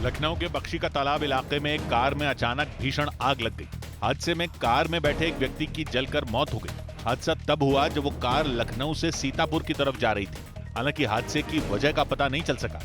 लखनऊ के बख्शी का तालाब इलाके में एक कार में अचानक भीषण आग लग गई। हादसे में कार में बैठे एक व्यक्ति की जलकर मौत हो गई। हादसा तब हुआ जब वो कार लखनऊ से सीतापुर की तरफ जा रही थी। हालांकि हादसे की वजह का पता नहीं चल सका।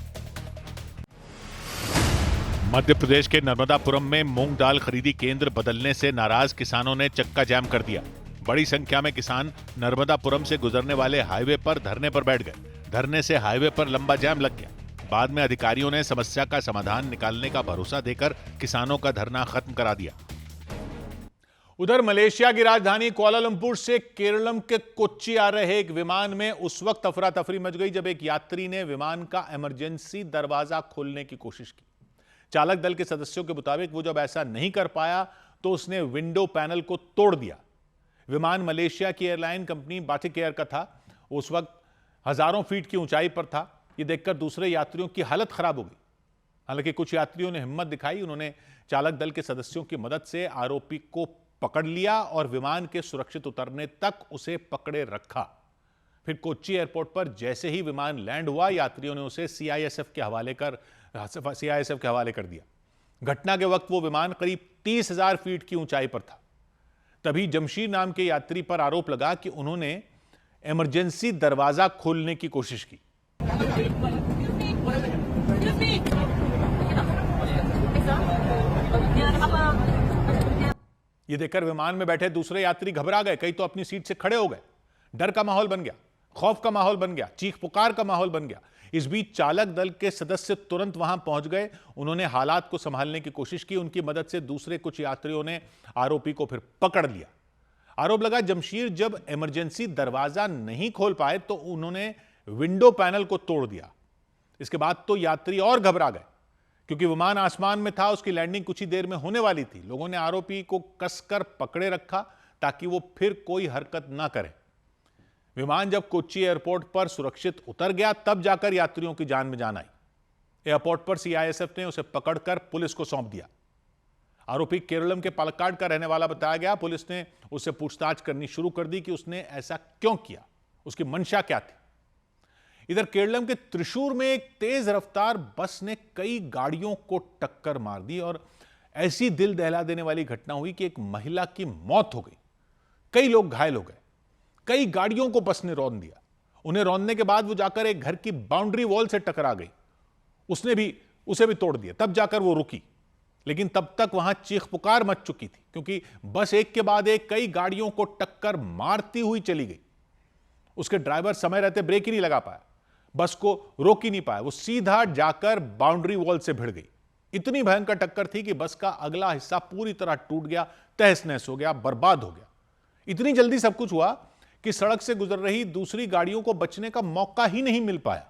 मध्य प्रदेश के नर्मदापुरम में मूंग दाल खरीदी केंद्र बदलने से नाराज किसानों ने चक्का जाम कर दिया। बड़ी संख्या में किसान नर्मदापुरम से गुजरने वाले हाईवे पर धरने पर बैठ गए। धरने से हाईवे पर लंबा जाम लग गया। बाद में अधिकारियों ने समस्या का समाधान निकालने का भरोसा देकर किसानों का धरना खत्म करा दिया। उधर मलेशिया की राजधानी कुआलालंपुर से केरलम के कोच्चि आ रहे एक विमान में उस वक्त अफरा तफरी मच गई जब एक यात्री ने विमान का इमरजेंसी दरवाजा खोलने की कोशिश की। चालक दल के सदस्यों के मुताबिक वो जब ऐसा नहीं कर पाया तो उसने विंडो पैनल को तोड़ दिया। विमान मलेशिया की एयरलाइन कंपनी बाटिक एयर का था। उस वक्त हजारों फीट की ऊंचाई पर था। ये देखकर दूसरे यात्रियों की हालत खराब हो गई। हालांकि कुछ यात्रियों ने हिम्मत दिखाई। उन्होंने चालक दल के सदस्यों की मदद से आरोपी को पकड़ लिया और विमान के सुरक्षित उतरने तक उसे पकड़े रखा। फिर कोच्चि एयरपोर्ट पर जैसे ही विमान लैंड हुआ, यात्रियों ने उसे सीआईएसएफ के हवाले कर दिया। घटना के वक्त वो विमान करीब 30,000 फीट की ऊंचाई पर था। तभी जमशीर नाम के यात्री पर आरोप लगा कि उन्होंने इमरजेंसी दरवाजा खोलने की कोशिश की। ये देखकर विमान में बैठे दूसरे यात्री घबरा गए। कई तो अपनी सीट से खड़े हो गए। डर का माहौल बन गया, खौफ का माहौल बन गया, चीख पुकार का माहौल बन गया। इस बीच चालक दल के सदस्य तुरंत वहां पहुंच गए। उन्होंने हालात को संभालने की कोशिश की। उनकी मदद से दूसरे कुछ यात्रियों ने आरोपी को फिर पकड़ लिया। आरोप लगा जमशीर जब इमरजेंसी दरवाजा नहीं खोल पाए तो उन्होंने विंडो पैनल को तोड़ दिया। इसके बाद तो यात्री और घबरा गए क्योंकि विमान आसमान में था। उसकी लैंडिंग कुछ ही देर में होने वाली थी। लोगों ने आरोपी को कसकर पकड़े रखा ताकि वो फिर कोई हरकत ना करे। विमान जब कोच्चि एयरपोर्ट पर सुरक्षित उतर गया तब जाकर यात्रियों की जान में जान आई। एयरपोर्ट पर सीआईएसएफ ने उसे पकड़कर पुलिस को सौंप दिया। आरोपी केरलम के पालक्काड का रहने वाला बताया गया। पुलिस ने उससे पूछताछ करनी शुरू कर दी कि उसने ऐसा क्यों किया, उसकी मंशा क्या थी। इधर केरलम के त्रिशूर में एक तेज रफ्तार बस ने कई गाड़ियों को टक्कर मार दी और ऐसी दिल दहला देने वाली घटना हुई कि एक महिला की मौत हो गई। कई लोग घायल हो गए। कई गाड़ियों को बस ने रौंद दिया। उन्हें रौंदने के बाद वो जाकर एक घर की बाउंड्री वॉल से टकरा गई। उसे भी तोड़ दिया। तब जाकर वो रुकी। लेकिन तब तक वहां चीख पुकार मच चुकी थी क्योंकि बस एक के बाद एक कई गाड़ियों को टक्कर मारती हुई चली गई। उसके ड्राइवर समय रहते ब्रेक ही नहीं लगा पाया, बस को रोक ही नहीं पाया। वो सीधा जाकर बाउंड्री वॉल से भिड़ गई। इतनी भयंकर टक्कर थी कि बस का अगला हिस्सा पूरी तरह टूट गया, तहस नहस हो गया, बर्बाद हो गया। इतनी जल्दी सब कुछ हुआ कि सड़क से गुजर रही दूसरी गाड़ियों को बचने का मौका ही नहीं मिल पाया।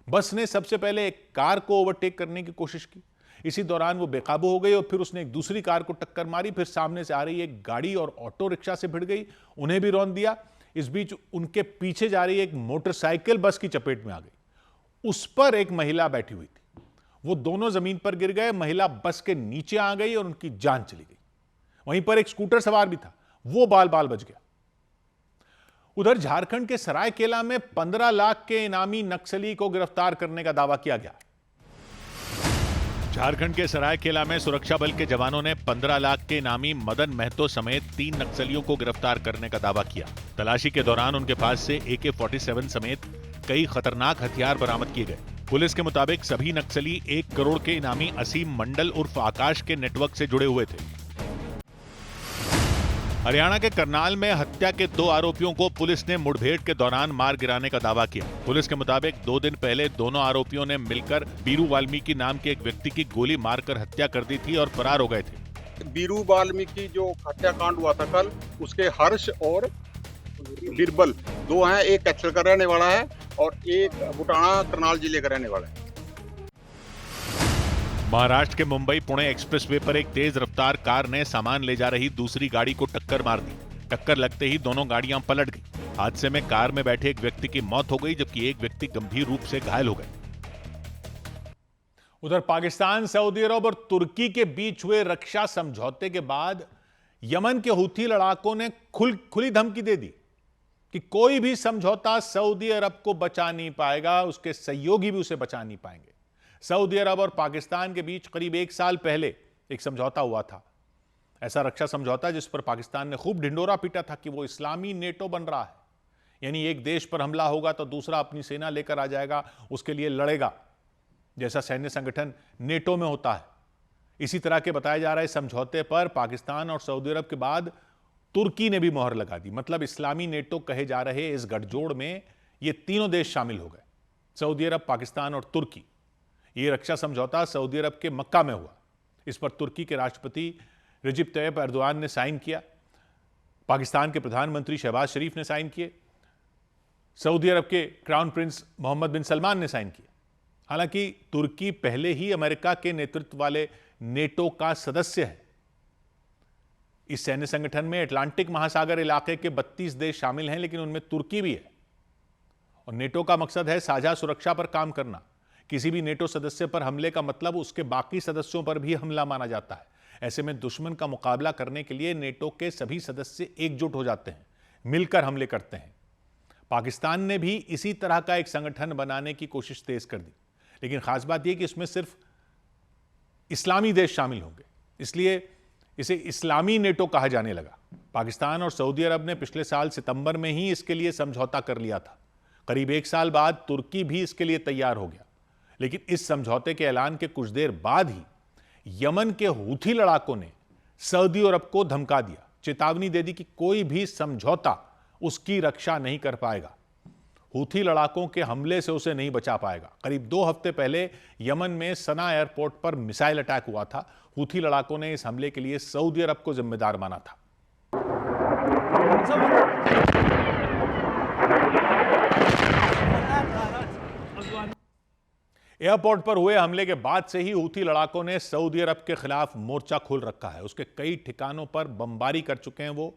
बस ने सबसे पहले एक कार को ओवरटेक करने की कोशिश की। इसी दौरान वो बेकाबू हो गई और फिर उसने एक दूसरी कार को टक्कर मारी। फिर सामने से आ रही एक गाड़ी और ऑटो रिक्शा से भिड़ गई, उन्हें भी रौंद दिया। इस बीच उनके पीछे जा रही एक मोटरसाइकिल बस की चपेट में आ गई। उस पर एक महिला बैठी हुई थी। वो दोनों जमीन पर गिर गए। महिला बस के नीचे आ गई और उनकी जान चली गई। वहीं पर एक स्कूटर सवार भी था, वो बाल बाल बच गया। उधर झारखंड के सरायकेला में 15 लाख के इनामी नक्सली को गिरफ्तार करने का दावा किया गया। झारखंड के सरायकेला में सुरक्षा बल के जवानों ने 15 लाख के इनामी मदन महतो समेत 3 नक्सलियों को गिरफ्तार करने का दावा किया। तलाशी के दौरान उनके पास से AK-47 समेत कई खतरनाक हथियार बरामद किए गए। पुलिस के मुताबिक सभी नक्सली 1 करोड़ के इनामी असीम मंडल उर्फ आकाश के नेटवर्क से जुड़े हुए थे। हरियाणा के करनाल में हत्या के 2 आरोपियों को पुलिस ने मुठभेड़ के दौरान मार गिराने का दावा किया। पुलिस के मुताबिक 2 दिन पहले दोनों आरोपियों ने मिलकर बीरू वाल्मीकि नाम के एक व्यक्ति की गोली मारकर हत्या कर दी थी और फरार हो गए थे। बीरू वाल्मीकि जो हत्याकांड हुआ था कल, उसके हर्ष और बिरबल 2 हैं। एक कैथल का रहने वाला है और एक बुटाना करनाल जिले का रहने वाला है। महाराष्ट्र के मुंबई पुणे एक्सप्रेसवे पर एक तेज रफ्तार कार ने सामान ले जा रही दूसरी गाड़ी को टक्कर मार दी। टक्कर लगते ही दोनों गाड़ियां पलट गई। हादसे में कार में बैठे एक व्यक्ति की मौत हो गई जबकि एक व्यक्ति गंभीर रूप से घायल हो गए। उधर पाकिस्तान, सऊदी अरब और तुर्की के बीच हुए रक्षा समझौते के बाद यमन के हूथी लड़ाकों ने खुली धमकी दे दी कि कोई भी समझौता सऊदी अरब को बचा नहीं पाएगा, उसके सहयोगी भी उसे बचा नहीं पाएंगे। सऊदी अरब और पाकिस्तान के बीच करीब 1 साल पहले एक समझौता हुआ था, ऐसा रक्षा समझौता जिस पर पाकिस्तान ने खूब ढिंडोरा पीटा था कि वो इस्लामी नेटो बन रहा है, यानी एक देश पर हमला होगा तो दूसरा अपनी सेना लेकर आ जाएगा, उसके लिए लड़ेगा, जैसा सैन्य संगठन नेटो में होता है। इसी तरह के बताए जा रहे समझौते पर पाकिस्तान और सऊदी अरब के बाद तुर्की ने भी मोहर लगा दी। मतलब इस्लामी नेटो कहे जा रहे इस गठजोड़ में ये तीनों देश शामिल हो गए, सऊदी अरब, पाकिस्तान और तुर्की। ये रक्षा समझौता सऊदी अरब के मक्का में हुआ। इस पर तुर्की के राष्ट्रपति रजिब तैयब एर्दोआन ने साइन किया, पाकिस्तान के प्रधानमंत्री शहबाज शरीफ ने साइन किए, सऊदी अरब के क्राउन प्रिंस मोहम्मद बिन सलमान ने साइन किए। हालांकि तुर्की पहले ही अमेरिका के नेतृत्व वाले नेटो का सदस्य है। इस सैन्य संगठन में अटलांटिक महासागर इलाके के 32 देश शामिल हैं, लेकिन उनमें तुर्की भी है। और नेटो का मकसद है साझा सुरक्षा पर काम करना। किसी भी नेटो सदस्य पर हमले का मतलब उसके बाकी सदस्यों पर भी हमला माना जाता है। ऐसे में दुश्मन का मुकाबला करने के लिए नेटो के सभी सदस्य एकजुट हो जाते हैं, मिलकर हमले करते हैं। पाकिस्तान ने भी इसी तरह का एक संगठन बनाने की कोशिश तेज कर दी, लेकिन खास बात यह कि इसमें सिर्फ इस्लामी देश शामिल होंगे, इसलिए इसे इस्लामी नेटो कहा जाने लगा। पाकिस्तान और सऊदी अरब ने पिछले साल सितंबर में ही इसके लिए समझौता कर लिया था। करीब 1 साल बाद तुर्की भी इसके लिए तैयार हो गया, लेकिन इस समझौते के ऐलान के कुछ देर बाद ही यमन के हूथी लड़ाकों ने सऊदी अरब को धमका दिया, चेतावनी दे दी कि कोई भी समझौता उसकी रक्षा नहीं कर पाएगा, हूथी लड़ाकों के हमले से उसे नहीं बचा पाएगा। करीब 2 हफ्ते पहले यमन में सना एयरपोर्ट पर मिसाइल अटैक हुआ था। हूथी लड़ाकों ने इस हमले के लिए सऊदी अरब को जिम्मेदार माना था। एयरपोर्ट पर हुए हमले के बाद से ही हूथी लड़ाकों ने सऊदी अरब के खिलाफ मोर्चा खोल रखा है। उसके कई ठिकानों पर बमबारी कर चुके हैं वो।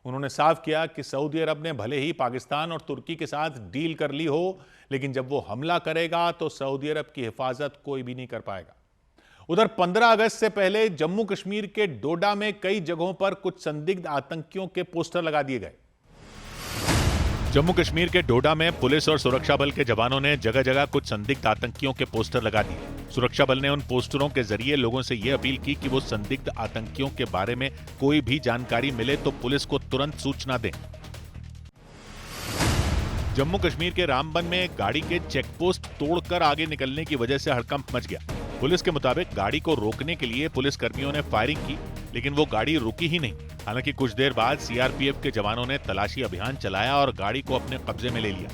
उन्होंने साफ किया कि सऊदी अरब ने भले ही पाकिस्तान और तुर्की के साथ डील कर ली हो, लेकिन जब वो हमला करेगा तो सऊदी अरब की हिफाजत कोई भी नहीं कर पाएगा। उधर 15 अगस्त से पहले जम्मू कश्मीर के डोडा में कई जगहों पर कुछ संदिग्ध आतंकियों के पोस्टर लगा दिए गए। जम्मू कश्मीर के डोडा में पुलिस और सुरक्षा बल के जवानों ने जगह जगह कुछ संदिग्ध आतंकियों के पोस्टर लगा दिए। सुरक्षा बल ने उन पोस्टरों के जरिए लोगों से यह अपील की कि वो संदिग्ध आतंकियों के बारे में कोई भी जानकारी मिले तो पुलिस को तुरंत सूचना दें। जम्मू कश्मीर के रामबन में एक गाड़ी के चेकपोस्ट तोड़कर आगे निकलने की वजह से हड़कंप मच गया। पुलिस के मुताबिक गाड़ी को रोकने के लिए पुलिस कर्मियों ने फायरिंग की, लेकिन वो गाड़ी रुकी ही नहीं। हालांकि कुछ देर बाद सीआरपीएफ के जवानों ने तलाशी अभियान चलाया और गाड़ी को अपने कब्जे में ले लिया।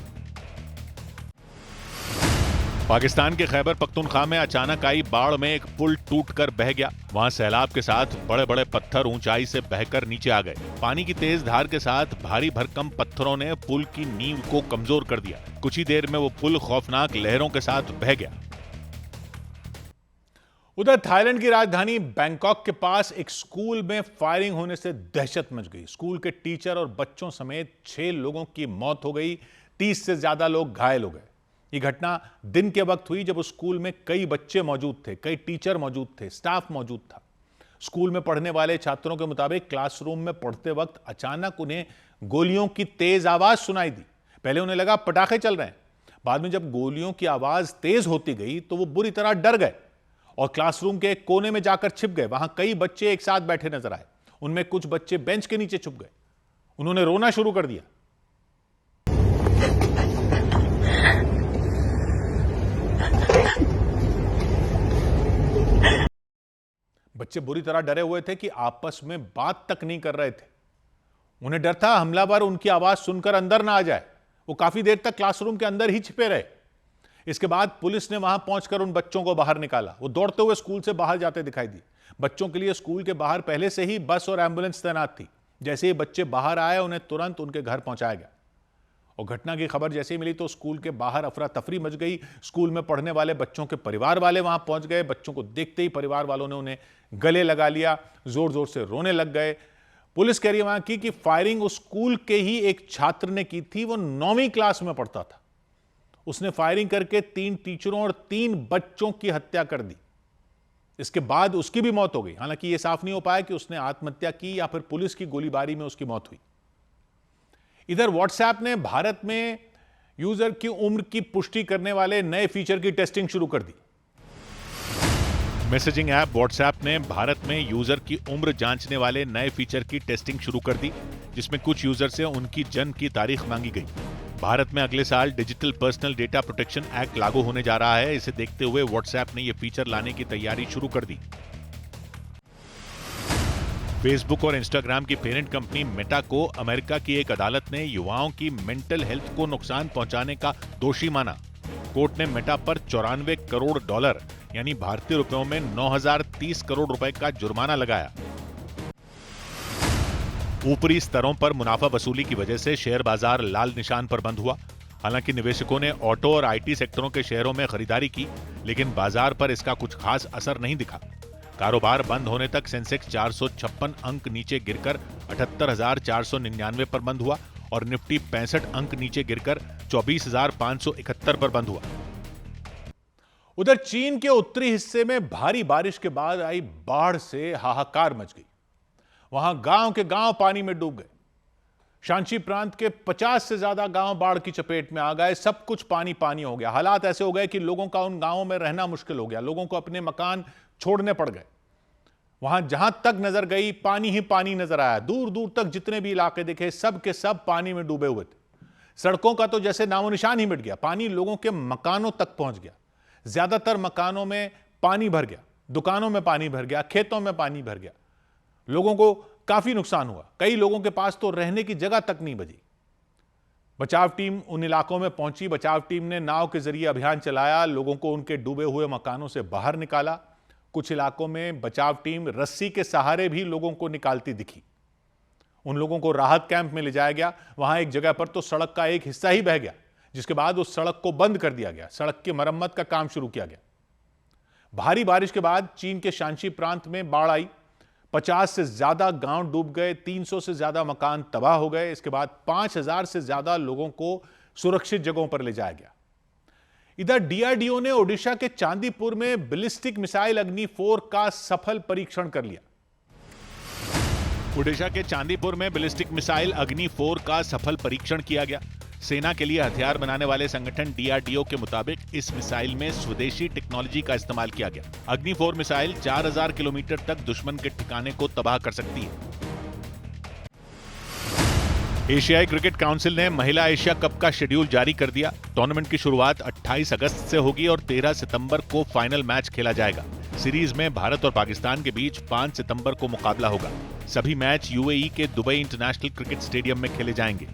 पाकिस्तान के खैबर पख्तूनख्वा में अचानक आई बाढ़ में एक पुल टूटकर बह गया। वहां सैलाब के साथ बड़े बड़े पत्थर ऊंचाई से बहकर नीचे आ गए। पानी की तेज धार के साथ भारी भरकम पत्थरों ने पुल की नींव को कमजोर कर दिया। कुछ ही देर में वो पुल खौफनाक लहरों के साथ बह गया। उधर थाईलैंड की राजधानी बैंकॉक के पास एक स्कूल में फायरिंग होने से दहशत मच गई। स्कूल के टीचर और बच्चों समेत 6 लोगों की मौत हो गई, 30 से ज्यादा लोग घायल हो गए। ये घटना दिन के वक्त हुई जब उस स्कूल में कई बच्चे मौजूद थे, कई टीचर मौजूद थे, स्टाफ मौजूद था। स्कूल में पढ़ने वाले छात्रों के मुताबिक क्लासरूम में पढ़ते वक्त अचानक उन्हें गोलियों की तेज आवाज सुनाई दी। पहले उन्हें लगा पटाखे चल रहे हैं। बाद में जब गोलियों की आवाज तेज होती गई तो वो बुरी तरह डर गए और क्लासरूम के एक कोने में जाकर छिप गए। वहां कई बच्चे एक साथ बैठे नजर आए। उनमें कुछ बच्चे बेंच के नीचे छुप गए। उन्होंने रोना शुरू कर दिया। बच्चे बुरी तरह डरे हुए थे कि आपस में बात तक नहीं कर रहे थे। उन्हें डर था हमलावर उनकी आवाज सुनकर अंदर ना आ जाए। वो काफी देर तक क्लासरूम के अंदर ही छिपे रहे। इसके बाद पुलिस ने वहां पहुंचकर उन बच्चों को बाहर निकाला। वो दौड़ते हुए स्कूल से बाहर जाते दिखाई दिए। बच्चों के लिए स्कूल के बाहर पहले से ही बस और एम्बुलेंस तैनात थी। जैसे ही बच्चे बाहर आए उन्हें तुरंत उनके घर पहुंचाया गया। और घटना की खबर जैसे ही मिली तो स्कूल के बाहर अफरा तफरी मच गई। स्कूल में पढ़ने वाले बच्चों के परिवार वाले वहां पहुंच गए। बच्चों को देखते ही परिवार वालों ने उन्हें गले लगा लिया, जोर जोर से रोने लग गए। पुलिस कह रही है वहां की कि फायरिंग उस स्कूल के ही एक छात्र ने की थी। वो 9वीं क्लास में पढ़ता था। उसने फायरिंग करके 3 टीचरों और 3 बच्चों की हत्या कर दी। इसके बाद उसकी भी मौत हो गई। हालांकि यह साफ नहीं हो पाया कि उसने आत्महत्या की या फिर पुलिस की गोलीबारी में उसकी मौत हुई। इधर व्हाट्सएप ने भारत में यूजर की उम्र की पुष्टि करने वाले नए फीचर की टेस्टिंग शुरू कर दी। मैसेजिंग ऐप व्हाट्सएप ने भारत में यूजर की उम्र जांचने वाले नए फीचर की टेस्टिंग शुरू कर दी, जिसमें कुछ यूजर से उनकी जन्म की तारीख मांगी गई। भारत में अगले साल digital personal data protection act लागू होने जा रहा है। इसे देखते हुए व्हाट्सएप ने यह फीचर लाने की तैयारी शुरू कर दी। फेसबुक और इंस्टाग्राम की पेरेंट कंपनी मेटा को अमेरिका की एक अदालत ने युवाओं की मेंटल हेल्थ को नुकसान पहुंचाने का दोषी माना। कोर्ट ने मेटा पर $94 करोड़ यानी भारतीय रुपयों में 9,030 करोड़ रुपए का जुर्माना लगाया। ऊपरी स्तरों पर मुनाफा वसूली की वजह से शेयर बाजार लाल निशान पर बंद हुआ। हालांकि निवेशकों ने ऑटो और आईटी सेक्टरों के शेयरों में खरीदारी की, लेकिन बाजार पर इसका कुछ खास असर नहीं दिखा। कारोबार बंद होने तक सेंसेक्स 456 अंक नीचे गिरकर 78,499 पर बंद हुआ और निफ्टी 65 अंक नीचे गिरकर 24,571 पर बंद हुआ। उधर चीन के उत्तरी हिस्से में भारी बारिश के बाद आई बाढ़ से हाहाकार मच गई। वहां गांव के गांव पानी में डूब गए। शांची प्रांत के 50 से ज्यादा गांव बाढ़ की चपेट में आ गए। सब कुछ पानी पानी हो गया। हालात ऐसे हो गए कि लोगों का उन गांवों में रहना मुश्किल हो गया। लोगों को अपने मकान छोड़ने पड़ गए। वहां जहां तक नजर गई पानी ही पानी नजर आया। दूर दूर तक जितने भी इलाके दिखे सब के सब पानी में डूबे हुए थे। सड़कों का तो जैसे नामो निशान ही मिट गया। पानी लोगों के मकानों तक पहुंच गया। ज्यादातर मकानों में पानी भर गया, दुकानों में पानी भर गया, खेतों में पानी भर गया। लोगों को काफी नुकसान हुआ। कई लोगों के पास तो रहने की जगह तक नहीं बची। बचाव टीम उन इलाकों में पहुंची। बचाव टीम ने नाव के जरिए अभियान चलाया। लोगों को उनके डूबे हुए मकानों से बाहर निकाला। कुछ इलाकों में बचाव टीम रस्सी के सहारे भी लोगों को निकालती दिखी। उन लोगों को राहत कैंप में ले जाया गया। वहां एक जगह पर तो सड़क का एक हिस्सा ही बह गया, जिसके बाद उस सड़क को बंद कर दिया गया। सड़क की मरम्मत का काम शुरू किया गया। भारी बारिश के बाद चीन के शांची प्रांत में बाढ़ आई। 50 से ज्यादा गांव डूब गए। 300 से ज्यादा मकान तबाह हो गए। इसके बाद 5,000 से ज्यादा लोगों को सुरक्षित जगहों पर ले जाया गया। इधर डीआरडीओ ने ओडिशा के चांदीपुर में बैलिस्टिक मिसाइल अग्नि 4 का सफल परीक्षण कर लिया। ओडिशा के चांदीपुर में बैलिस्टिक मिसाइल अग्नि 4 का सफल परीक्षण किया गया। सेना के लिए हथियार बनाने वाले संगठन डीआरडीओ के मुताबिक इस मिसाइल में स्वदेशी टेक्नोलॉजी का इस्तेमाल किया गया। अग्नि 4 मिसाइल 4,000 किलोमीटर तक दुश्मन के ठिकाने को तबाह कर सकती है। एशियाई क्रिकेट काउंसिल ने महिला एशिया कप का शेड्यूल जारी कर दिया। टूर्नामेंट की शुरुआत 28 अगस्त से होगी और 13 सितंबर को फाइनल मैच खेला जाएगा। सीरीज में भारत और पाकिस्तान के बीच 5 सितंबर को मुकाबला होगा। सभी मैच यूएई के दुबई इंटरनेशनल क्रिकेट स्टेडियम में खेले जाएंगे।